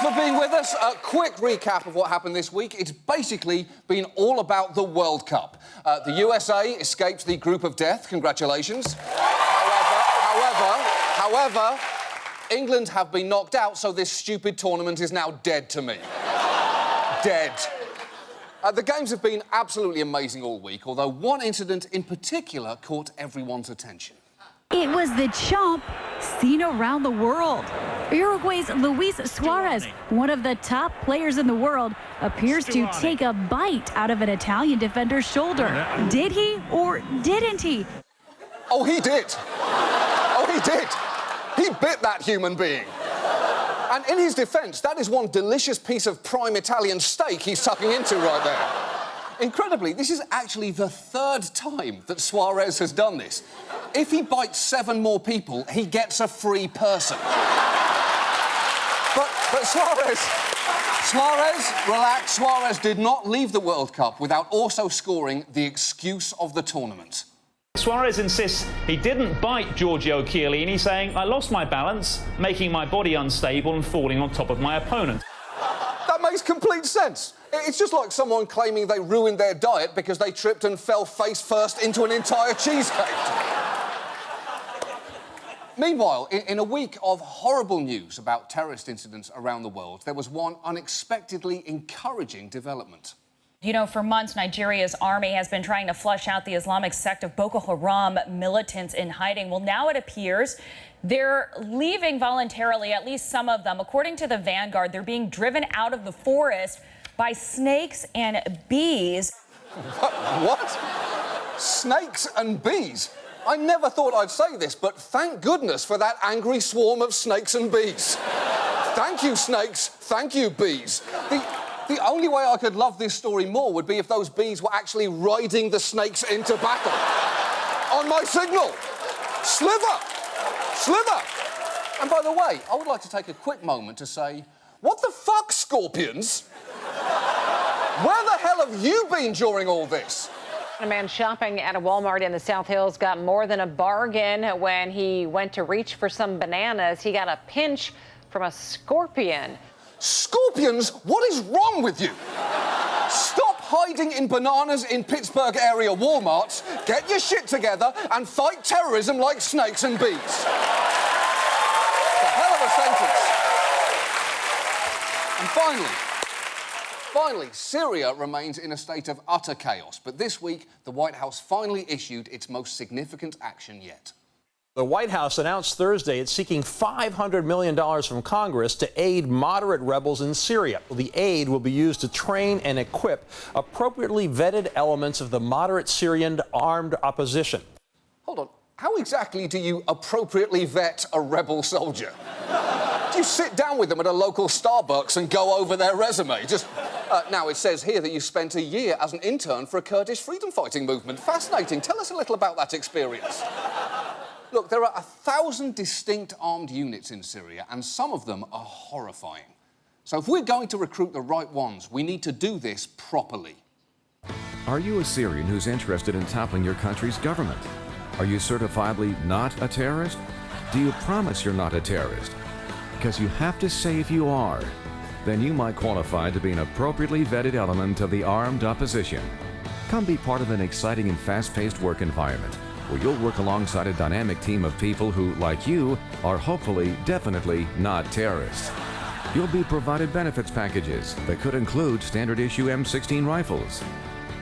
for being with us. A quick recap of what happened this week. It's basically been all about the World Cup. The USA escaped the group of death. Congratulations. However, England have been knocked out, so this stupid tournament is now dead to me. Dead. The games have been absolutely amazing all week, although one incident in particular caught everyone's attention. It was the chomp seen around the world. Uruguay's Luis Suarez, one of the top players in the world, appears to take a bite out of an Italian defender's shoulder. Did he or didn't he? Oh, he did. Oh, he did. He bit that human being. And in his defence, that is one delicious piece of prime Italian steak he's tucking into right there. Incredibly, this is actually the third time that Suarez has done this. If he bites 7 more people, he gets a free person. But Suarez, relax, Suarez did not leave the World Cup without also scoring the excuse of the tournament. Suarez insists he didn't bite Giorgio Chiellini, saying, "I lost my balance, making my body unstable and falling on top of my opponent." That makes complete sense. It's just like someone claiming they ruined their diet because they tripped and fell face first into an entire cheesecake. Meanwhile, in a week of horrible news about terrorist incidents around the world, there was one unexpectedly encouraging development. You know, for months, Nigeria's army has been trying to flush out the Islamic sect of Boko Haram militants in hiding. Well, now it appears they're leaving voluntarily, at least some of them. According to the Vanguard, they're being driven out of the forest by snakes and bees. What? Snakes and bees? I never thought I'd say this, but thank goodness for that angry swarm of snakes and bees. Thank you, snakes. Thank you, bees. The only way I could love this story more would be if those bees were actually riding the snakes into battle. On my signal. Slither! Slither! And by the way, I would like to take a quick moment to say, what the fuck, scorpions? Where the hell have you been during all this? A man shopping at a Walmart in the South Hills got more than a bargain when he went to reach for some bananas. He got a pinch from a scorpion. Scorpions? What is wrong with you? Stop hiding in bananas in Pittsburgh area Walmarts, get your shit together and fight terrorism like snakes and bees. It's a hell of a sentence. And finally, Syria remains in a state of utter chaos. But this week, the White House finally issued its most significant action yet. The White House announced Thursday it's seeking $500 million from Congress to aid moderate rebels in Syria. The aid will be used to train and equip appropriately vetted elements of the moderate Syrian armed opposition. Hold on. How exactly do you appropriately vet a rebel soldier? Do you sit down with them at a local Starbucks and go over their resume? Now, it says here that you spent a year as an intern for a Kurdish freedom-fighting movement. Fascinating. Tell us a little about that experience. Look, there are 1,000 distinct armed units in Syria, and some of them are horrifying. So if we're going to recruit the right ones, we need to do this properly. Are you a Syrian who's interested in toppling your country's government? Are you certifiably not a terrorist? Do you promise you're not a terrorist? Because you have to say if you are, then you might qualify to be an appropriately vetted element of the armed opposition. Come be part of an exciting and fast-paced work environment where you'll work alongside a dynamic team of people who, like you, are hopefully, definitely not terrorists. You'll be provided benefits packages that could include standard issue M16 rifles,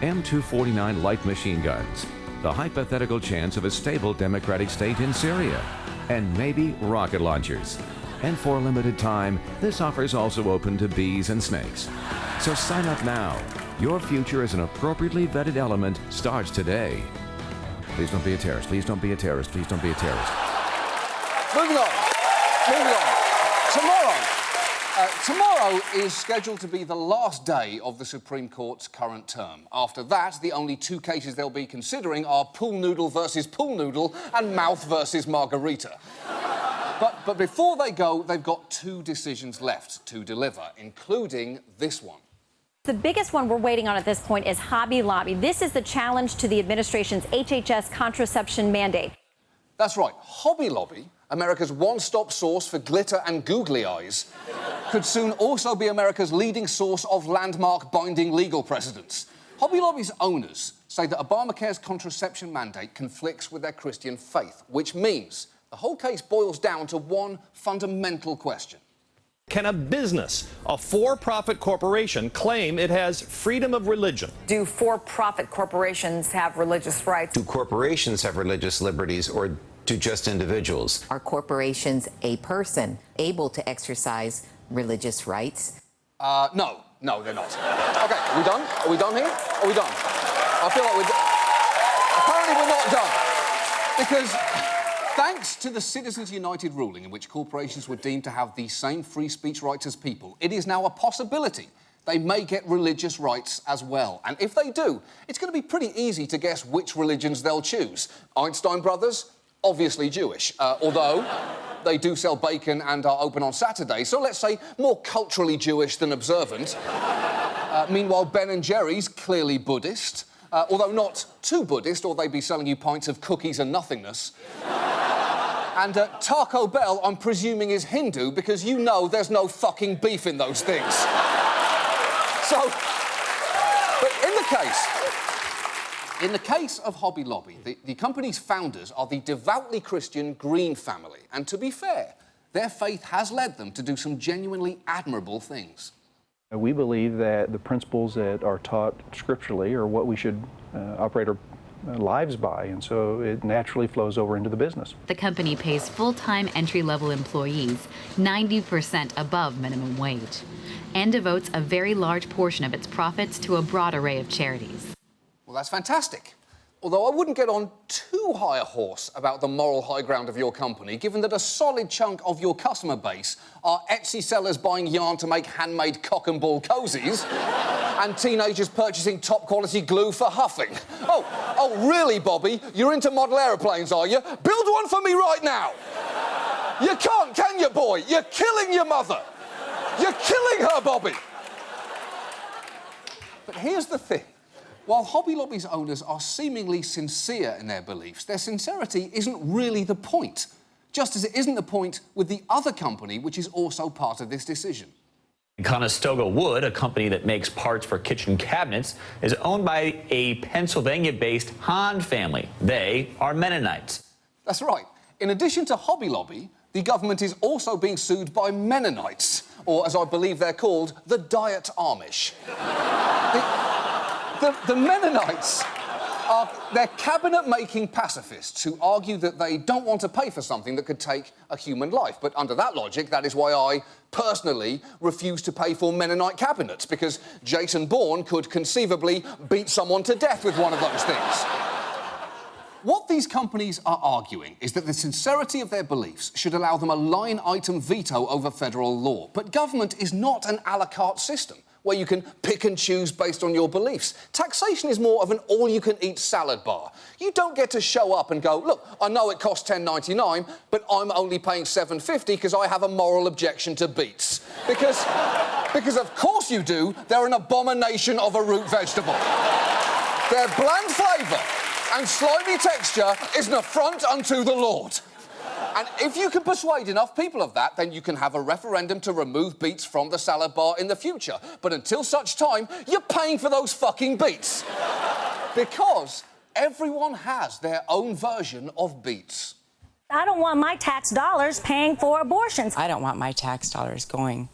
M249 light machine guns, the hypothetical chance of a stable democratic state in Syria, and maybe rocket launchers. And for a limited time, this offer is also open to bees and snakes. So sign up now. Your future as an appropriately vetted element starts today. Please don't be a terrorist. Please don't be a terrorist. Please don't be a terrorist. Moving on. Tomorrow is scheduled to be the last day of the Supreme Court's current term. After that, the only 2 cases they'll be considering are pool noodle versus pool noodle and mouth versus margarita. But before they go, they've got 2 decisions left to deliver, including this one. The biggest one we're waiting on at this point is Hobby Lobby. This is the challenge to the administration's HHS contraception mandate. That's right. Hobby Lobby, America's one-stop source for glitter and googly eyes, could soon also be America's leading source of landmark binding legal precedents. Hobby Lobby's owners say that Obamacare's contraception mandate conflicts with their Christian faith, which means the whole case boils down to one fundamental question. Can a business, a for-profit corporation, claim it has freedom of religion? Do for-profit corporations have religious rights? Do corporations have religious liberties, or do just individuals? Are corporations a person able to exercise religious rights? No, they're not. OK, are we done? Are we done here? Are we done? I feel like apparently we're not done. Because thanks to the Citizens United ruling in which corporations were deemed to have the same free speech rights as people, it is now a possibility they may get religious rights as well. And if they do, it's going to be pretty easy to guess which religions they'll choose. Einstein Brothers? Obviously Jewish, although they do sell bacon and are open on Saturday, so let's say more culturally Jewish than observant. Meanwhile, Ben & Jerry's clearly Buddhist, although not too Buddhist, or they'd be selling you pints of cookies and nothingness. And Taco Bell, I'm presuming, is Hindu, because you know there's no fucking beef in those things. So, but in the case of Hobby Lobby, the company's founders are the devoutly Christian Green family. And to be fair, their faith has led them to do some genuinely admirable things. We believe that the principles that are taught scripturally are what we should operate our lives by, and so it naturally flows over into the business. The company pays full-time entry-level employees 90% above minimum wage and devotes a very large portion of its profits to a broad array of charities. Well, that's fantastic. Although I wouldn't get on too high a horse about the moral high ground of your company, given that a solid chunk of your customer base are Etsy sellers buying yarn to make handmade cock and ball cozies and teenagers purchasing top-quality glue for huffing. Oh, really, Bobby? You're into model aeroplanes, are you? Build one for me right now! You can't, can you, boy? You're killing your mother! You're killing her, Bobby! But here's the thing. While Hobby Lobby's owners are seemingly sincere in their beliefs, their sincerity isn't really the point, just as it isn't the point with the other company which is also part of this decision. Conestoga Wood, a company that makes parts for kitchen cabinets, is owned by a Pennsylvania-based Hahn family. They are Mennonites. That's right. In addition to Hobby Lobby, the government is also being sued by Mennonites, or as I believe they're called, the Diet Amish. The Mennonites they're cabinet-making pacifists who argue that they don't want to pay for something that could take a human life. But under that logic, that is why I, personally, refuse to pay for Mennonite cabinets, because Jason Bourne could conceivably beat someone to death with one of those things. What these companies are arguing is that the sincerity of their beliefs should allow them a line-item veto over federal law. But government is not an a la carte system where you can pick and choose based on your beliefs. Taxation is more of an all-you-can-eat salad bar. You don't get to show up and go, look, I know it costs $10.99, but I'm only paying $7.50 because I have a moral objection to beets. Because of course you do, they're an abomination of a root vegetable. Their bland flavour and slimy texture is an affront unto the Lord. And if you can persuade enough people of that, then you can have a referendum to remove beets from the salad bar in the future. But until such time, you're paying for those fucking beets. Because everyone has their own version of beets. I don't want my tax dollars paying for abortions. I don't want my tax dollars going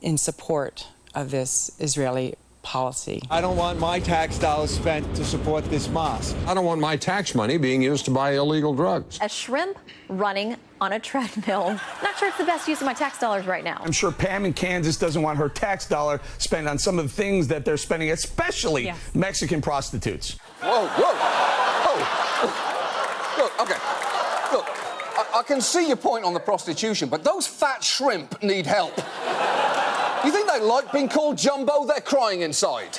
in support of this Israeli policy. I don't want my tax dollars spent to support this mosque. I don't want my tax money being used to buy illegal drugs. A shrimp running on a treadmill. Not sure it's the best use of my tax dollars right now. I'm sure Pam in Kansas doesn't want her tax dollar spent on some of the things that they're spending, especially Mexican prostitutes. Whoa. Look, OK. Look, I can see your point on the prostitution, but those fat shrimp need help. You think they like being called Jumbo? They're crying inside.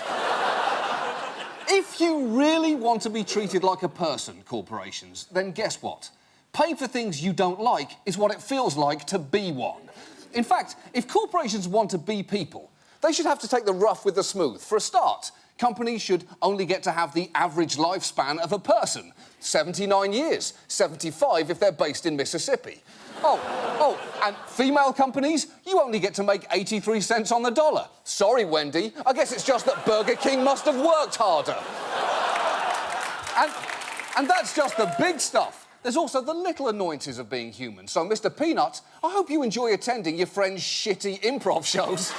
If you really want to be treated like a person, corporations, then guess what? Paying for things you don't like is what it feels like to be one. In fact, if corporations want to be people, they should have to take the rough with the smooth. For a start, companies should only get to have the average lifespan of a person, 79 years, 75 if they're based in Mississippi. And female companies, you only get to make 83 cents on the dollar. Sorry, Wendy, I guess it's just that Burger King must have worked harder. And that's just the big stuff. There's also the little annoyances of being human. So, Mr. Peanut, I hope you enjoy attending your friend's shitty improv shows.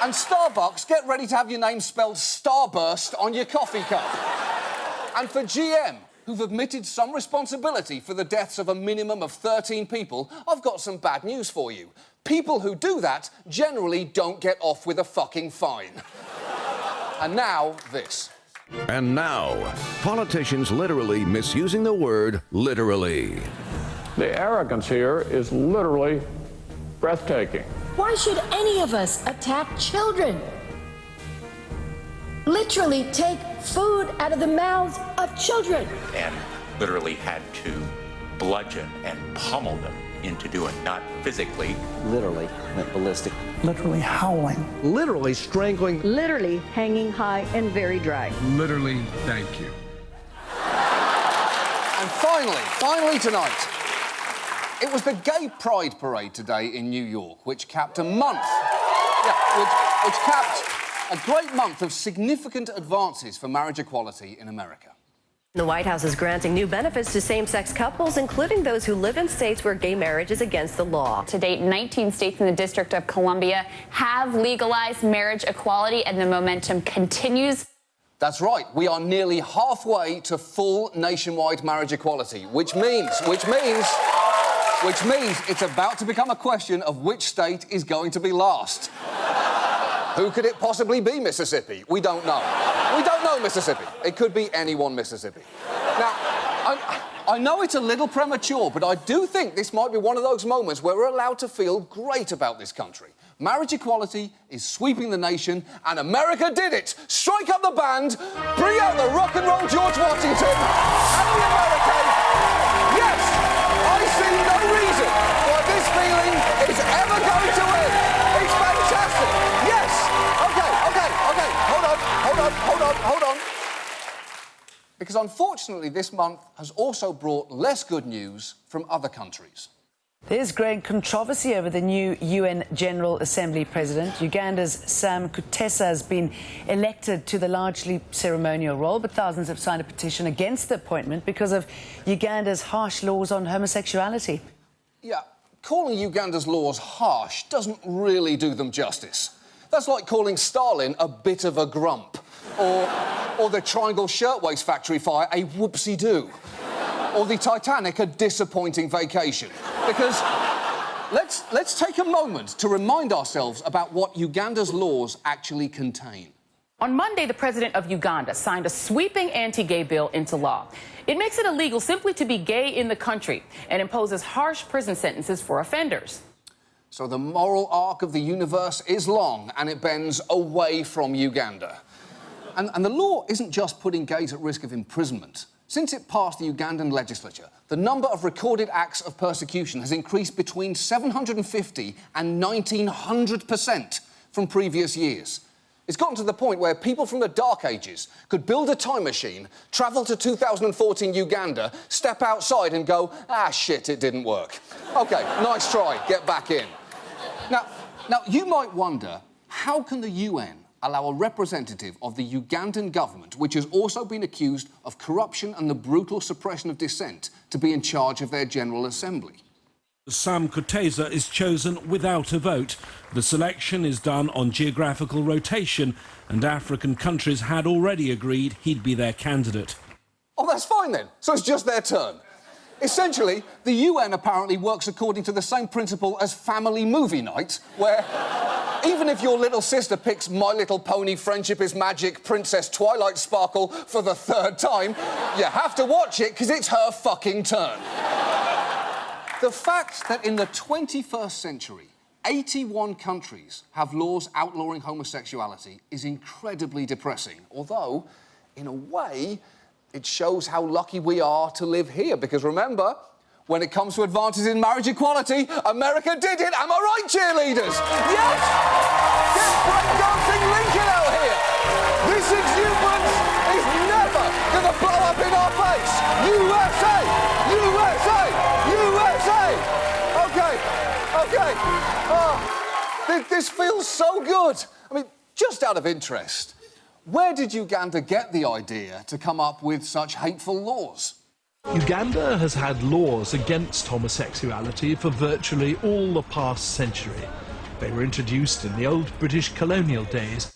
And Starbucks, get ready to have your name spelled Starburst on your coffee cup. And for GM, who've admitted some responsibility for the deaths of a minimum of 13 people, I've got some bad news for you. People who do that generally don't get off with a fucking fine. And now, this. And now, politicians literally misusing the word literally. The arrogance here is literally breathtaking. Why should any of us attack children? Literally take food out of the mouths of children. And literally had to bludgeon and pummel them into doing, not physically. Literally went ballistic. Literally howling. Literally strangling. Literally hanging high and very dry. Literally, thank you. And finally tonight, it was the Gay Pride Parade today in New York, which capped a month. Which capped a great month of significant advances for marriage equality in America. The White House is granting new benefits to same-sex couples, including those who live in states where gay marriage is against the law. To date, 19 states in the District of Columbia have legalized marriage equality, and the momentum continues. That's right. We are nearly halfway to full nationwide marriage equality, which means it's about to become a question of which state is going to be last. Who could it possibly be, Mississippi? We don't know. We don't know Mississippi. It could be anyone Mississippi. Now, I know it's a little premature, but I do think this might be one of those moments where we're allowed to feel great about this country. Marriage equality is sweeping the nation, and America did it! Strike up the band, bring out the rock and roll George Washington, and the America. Yes! I see no reason why this feeling is ever going to end. It's fantastic! Yes! Okay. Hold on. Because unfortunately, this month has also brought less good news from other countries. There's growing controversy over the new UN General Assembly president. Uganda's Sam Kutesa has been elected to the largely ceremonial role, but thousands have signed a petition against the appointment because of Uganda's harsh laws on homosexuality. Yeah, calling Uganda's laws harsh doesn't really do them justice. That's like calling Stalin a bit of a grump, or the Triangle Shirtwaist Factory fire a whoopsie-doo, or the Titanic a disappointing vacation. Because let's take a moment to remind ourselves about what Uganda's laws actually contain. On Monday, the president of Uganda signed a sweeping anti-gay bill into law. It makes it illegal simply to be gay in the country and imposes harsh prison sentences for offenders. So the moral arc of the universe is long, and it bends away from Uganda. And the law isn't just putting gays at risk of imprisonment. Since it passed the Ugandan legislature, the number of recorded acts of persecution has increased between 750 and 1,900% from previous years. It's gotten to the point where people from the Dark Ages could build a time machine, travel to 2014 Uganda, step outside and go, ah, shit, it didn't work. OK, nice try, get back in. Now, you might wonder, how can the UN allow a representative of the Ugandan government, which has also been accused of corruption and the brutal suppression of dissent, to be in charge of their General Assembly? Sam Kutesa is chosen without a vote. The selection is done on geographical rotation, and African countries had already agreed he'd be their candidate. Oh, that's fine then. So it's just their turn. Essentially, the UN apparently works according to the same principle as family movie night, where even if your little sister picks My Little Pony, Friendship is Magic, Princess Twilight Sparkle for the third time, you have to watch it because it's her fucking turn. The fact that in the 21st century, 81 countries have laws outlawing homosexuality is incredibly depressing, although, in a way, it shows how lucky we are to live here, because remember, when it comes to advances in marriage equality, America did it. Am I right, cheerleaders? Yes! Get breakdancing Lincoln out here! This exuberance is never going to blow up in our face. USA! USA! USA! Okay. This feels so good. I mean, just out of interest, where did Uganda get the idea to come up with such hateful laws? Uganda has had laws against homosexuality for virtually all the past century. They were introduced in the old British colonial days.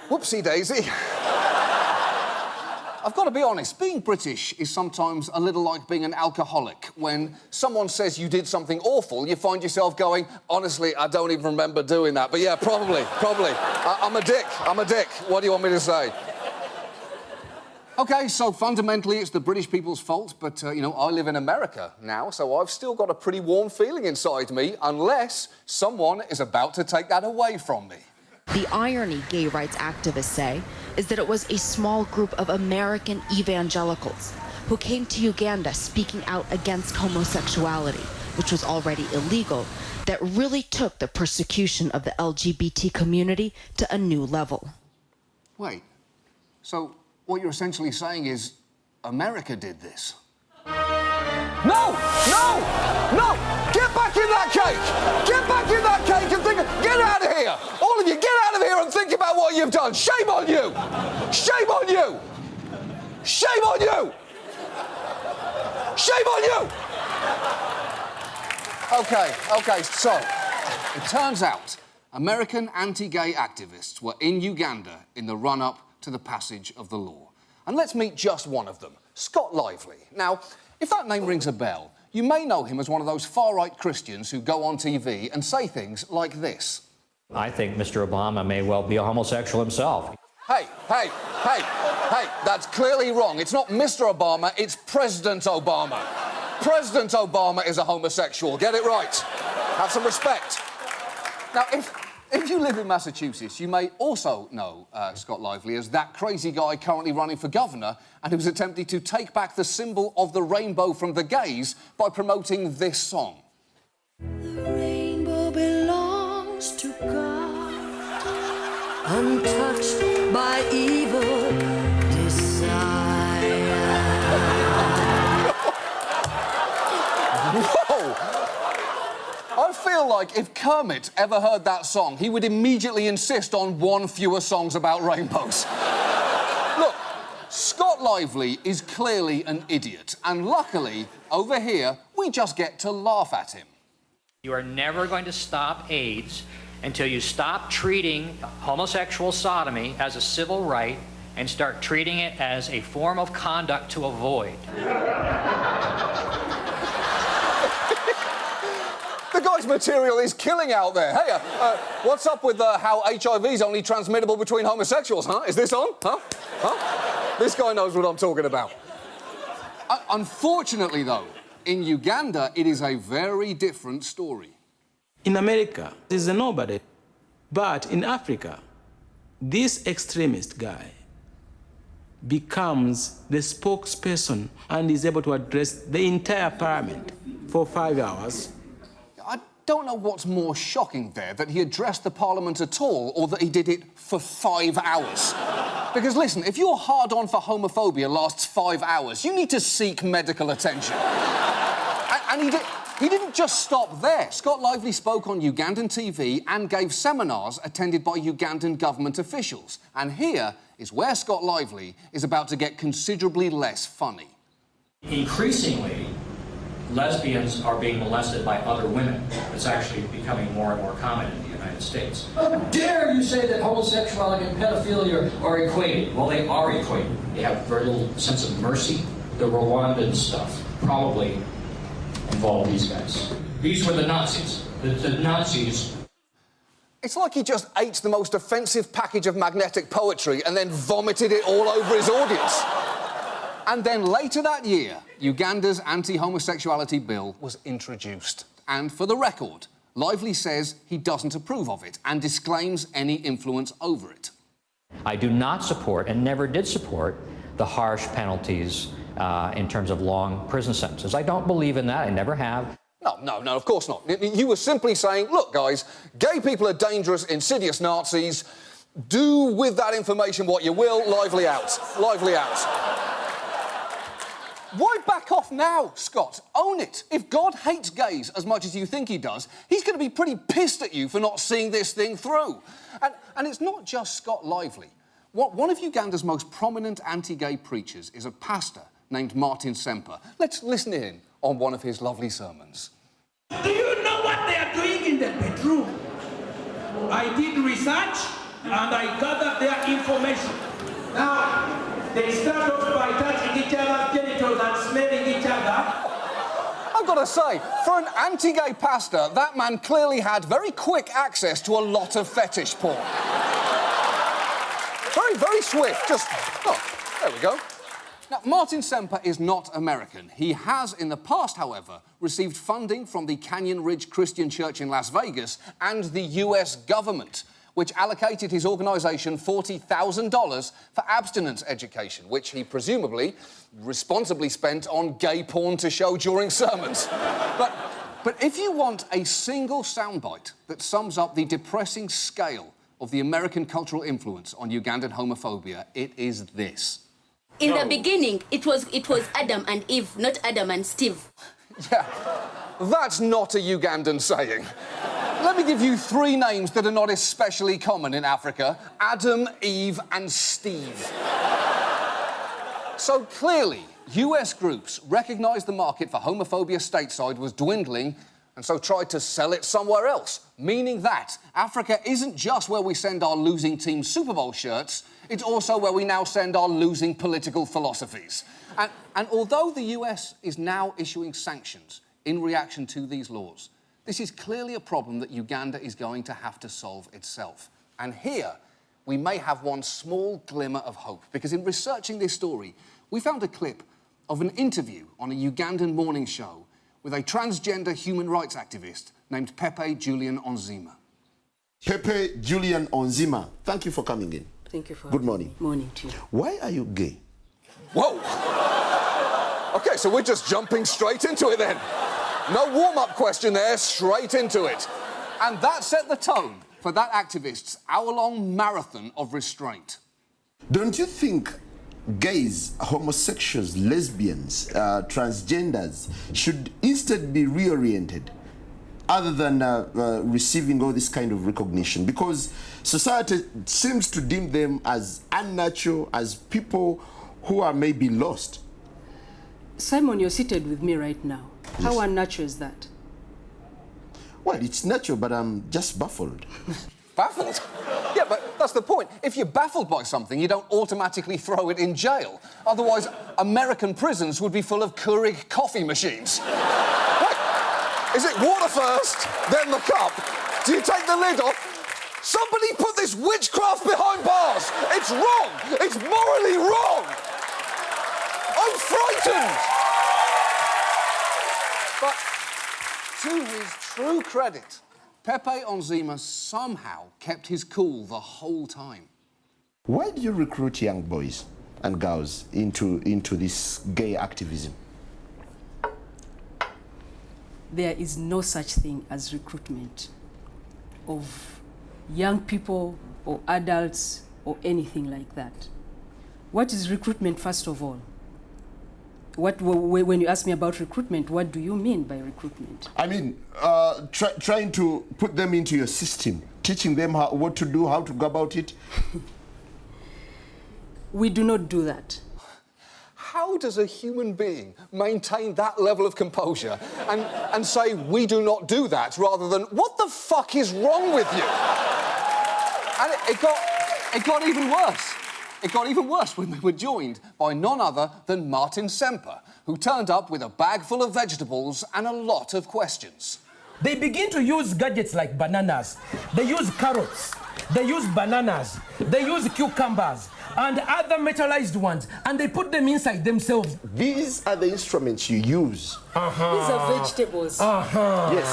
Whoopsie daisy. I've got to be honest, being British is sometimes a little like being an alcoholic. When someone says you did something awful, you find yourself going, honestly, I don't even remember doing that. But yeah, probably. I'm a dick. What do you want me to say? OK, so fundamentally it's the British people's fault, but, you know, I live in America now, so I've still got a pretty warm feeling inside me, unless someone is about to take that away from me. The irony, gay rights activists say, is that it was a small group of American evangelicals who came to Uganda speaking out against homosexuality, which was already illegal, that really took the persecution of the LGBT community to a new level. Wait, so what you're essentially saying is America did this? No! Get back in that cake! Get back in that cake and think... Get out of here! All of you, get out of here and think about what you've done! Shame on you! Shame on you! Shame on you! Shame on you! OK, so it turns out American anti-gay activists were in Uganda in the run-up to the passage of the law. And let's meet just one of them, Scott Lively. Now, if that name rings a bell, you may know him as one of those far-right Christians who go on TV and say things like this. I think Mr. Obama may well be a homosexual himself. Hey, that's clearly wrong. It's not Mr. Obama, it's President Obama. President Obama is a homosexual. Get it right. Have some respect. Now, if you live in Massachusetts, you may also know Scott Lively as that crazy guy currently running for governor and who's attempting to take back the symbol of the rainbow from the gays by promoting this song. The rainbow belongs to God, untouched by evil desire. Whoa! I feel like if Kermit ever heard that song, he would immediately insist on one fewer songs about rainbows. Look, Scott Lively is clearly an idiot, and luckily, over here, we just get to laugh at him. You are never going to stop AIDS until you stop treating homosexual sodomy as a civil right and start treating it as a form of conduct to avoid. The guy's material is killing out there. Hey, what's up with how HIV is only transmittable between homosexuals, huh? Is this on? Huh? This guy knows what I'm talking about. Unfortunately, though, in Uganda, it is a very different story. In America, there's a nobody. But in Africa, this extremist guy becomes the spokesperson and is able to address the entire parliament for 5 hours. I don't know what's more shocking there, that he addressed the parliament at all or that he did it for 5 hours. Because, listen, if your hard-on for homophobia lasts 5 hours, you need to seek medical attention. And he didn't just stop there. Scott Lively spoke on Ugandan TV and gave seminars attended by Ugandan government officials. And here is where Scott Lively is about to get considerably less funny. Increasingly, lesbians are being molested by other women. It's actually becoming more and more common in the United States. How dare you say that homosexuality and pedophilia are equated? Well, they are equated. They have very little sense of mercy. The Rwandan stuff probably involved these guys. These were the Nazis. The Nazis. It's like he just ate the most offensive package of magnetic poetry and then vomited it all over his audience. And then later that year, Uganda's anti-homosexuality bill was introduced. And for the record, Lively says he doesn't approve of it and disclaims any influence over it. I do not support and never did support the harsh penalties in terms of long prison sentences. I don't believe in that. I never have. No, of course not. You were simply saying, look, guys, gay people are dangerous, insidious Nazis. Do with that information what you will. Lively out. Lively out. Why back off now, Scott? Own it. If God hates gays as much as you think he does, he's going to be pretty pissed at you for not seeing this thing through. And it's not just Scott Lively. One of Uganda's most prominent anti-gay preachers is a pastor named Martin Semper. Let's listen in on one of his lovely sermons. Do you know what they are doing in the bedroom? I did research and I gathered their information. Now, they start off by touching each other's genitals and smelling each other. I've got to say, for an anti-gay pastor, that man clearly had very quick access to a lot of fetish porn. Very, very swift. Just, oh, there we go. Now, Martin Semper is not American. He has, in the past, however, received funding from the Canyon Ridge Christian Church in Las Vegas and the US government, which allocated his organisation $40,000 for abstinence education, which he presumably responsibly spent on gay porn to show during sermons. But if you want a single soundbite that sums up the depressing scale of the American cultural influence on Ugandan homophobia, it is this. In the beginning, it was Adam and Eve, not Adam and Steve. Yeah, that's not a Ugandan saying. Let me give you 3 names that are not especially common in Africa: Adam, Eve, and Steve. So clearly, US groups recognised the market for homophobia stateside was dwindling and so tried to sell it somewhere else, meaning that Africa isn't just where we send our losing team Super Bowl shirts, it's also where we now send our losing political philosophies. And although the US is now issuing sanctions in reaction to these laws, this is clearly a problem that Uganda is going to have to solve itself. And here, we may have one small glimmer of hope, because in researching this story, we found a clip of an interview on a Ugandan morning show with a transgender human rights activist named Pepe Julian Onzima. Pepe Julian Onzima, thank you for coming in. Thank you for Good morning. Morning to you. Why are you gay? Whoa! OK, so we're just jumping straight into it then. No warm-up question there, straight into it. And that set the tone for that activist's hour-long marathon of restraint. Don't you think gays, homosexuals, lesbians, transgenders should instead be reoriented other than receiving all this kind of recognition? Because society seems to deem them as unnatural, as people who are maybe lost. Simon, you're seated with me right now. Yes. How unnatural is that? Well, it's natural, but I'm just baffled. Baffled? Yeah, but that's the point. If you're baffled by something, you don't automatically throw it in jail. Otherwise, American prisons would be full of Keurig coffee machines. Wait, is it water first, then the cup? Do you take the lid off? Somebody put this witchcraft behind bars! It's wrong! It's morally wrong! I'm frightened! But to his true credit, Pepe Onzima somehow kept his cool the whole time. Why do you recruit young boys and girls into this gay activism? There is no such thing as recruitment of young people or adults or anything like that. What is recruitment, first of all? When you ask me about recruitment, what do you mean by recruitment? I mean, trying to put them into your system, teaching them what to do, how to go about it. We do not do that. How does a human being maintain that level of composure and say, we do not do that, rather than, what the fuck is wrong with you? And it got even worse. It got even worse when they were joined by none other than Martin Semper, who turned up with a bag full of vegetables and a lot of questions. They begin to use gadgets like bananas. They use carrots. They use bananas. They use cucumbers and other metallized ones, and they put them inside themselves. These are the instruments you use. These are vegetables. Yes.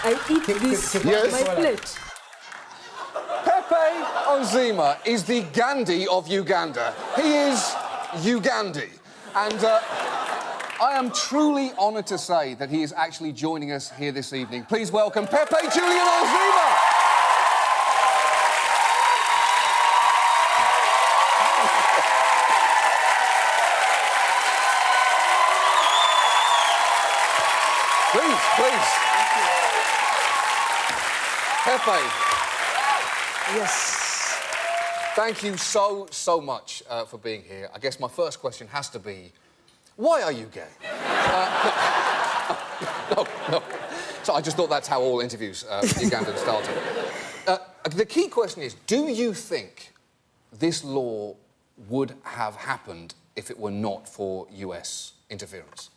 I eat this on my plate. Pepe Onzima is the Gandhi of Uganda. He is Ugandhi. And I am truly honoured to say that he is actually joining us here this evening. Please welcome Pepe Julian Onzima. Please, please. Pepe. Yes. Thank you so much for being here. I guess my first question has to be, why are you gay? No. So I just thought that's how all interviews with Ugandans started. The key question is, do you think this law would have happened if it were not for US interference?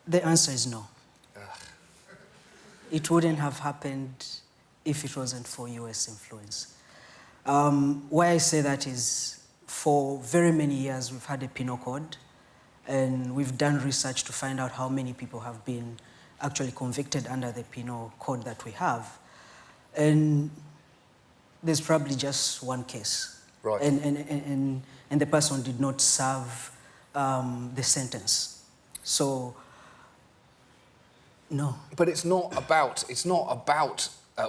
The answer is no. It wouldn't have happened if it wasn't for US influence. Why I say that is, for very many years we've had a penal code, and we've done research to find out how many people have been actually convicted under the penal code that we have. And there's probably just one case. Right. And the person did not serve the sentence. So, no. But it's not about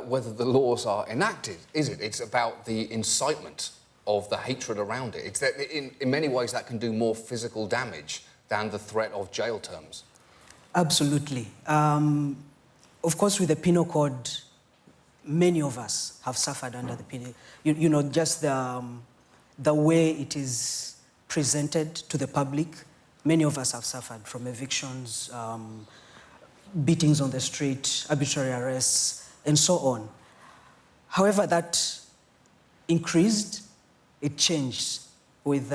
whether the laws are enacted, is it? It's about the incitement of the hatred around it. It's that in many ways that can do more physical damage than the threat of jail terms. Absolutely. Of course, with the penal code, many of us have suffered under the penal. You know, just the way it is presented to the public, many of us have suffered from evictions, beatings on the street, arbitrary arrests, and so on. However, that increased, it changed with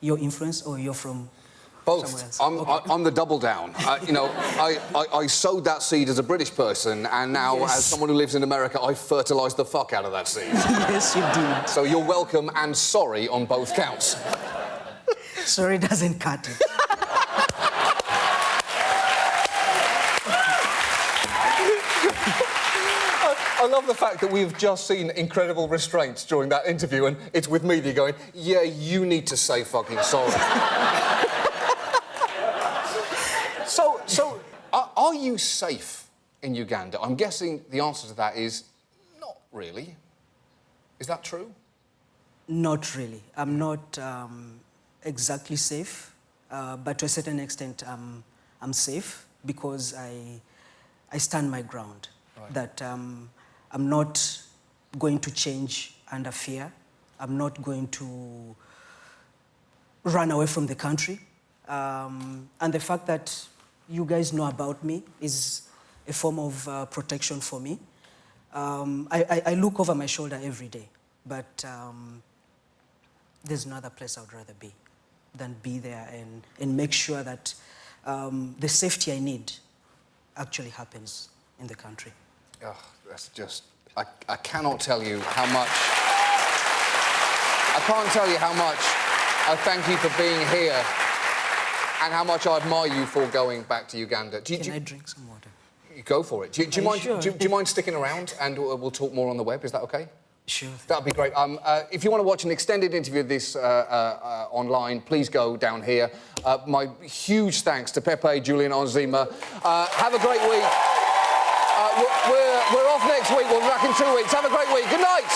your influence, or you're from both. I'm the double down. You know, I sowed that seed as a British person, and now, Yes. as someone who lives in America, I fertilised the fuck out of that seed. Yes, you did. So you're welcome and sorry on both counts. Sorry doesn't cut it. I love the fact that we've just seen incredible restraints during that interview, and it's with media going, yeah, you need to say fucking sorry. So, are you safe in Uganda? I'm guessing the answer to that is not really. Is that true? Not really. I'm not exactly safe, but to a certain extent, I'm safe because I stand my ground. Right. That I'm not going to change under fear. I'm not going to run away from the country. And the fact that you guys know about me is a form of protection for me. I look over my shoulder every day, but there's no other place I would rather be than be there and make sure that the safety I need actually happens in the country. Oh, that's just... I cannot tell you how much... I can't tell you how much I thank you for being here and how much I admire you for going back to Uganda. Can I drink some water? Go for it. Do you mind? Sure? Do you mind sticking around, and we'll talk more on the web? Is that okay? Sure. That'd be great. If you want to watch an extended interview of this online, please go down here. My huge thanks to Pepe, Julian Onzima. Have a great week. We're off next week. We'll be back in 2 weeks. Have a great week. Good night.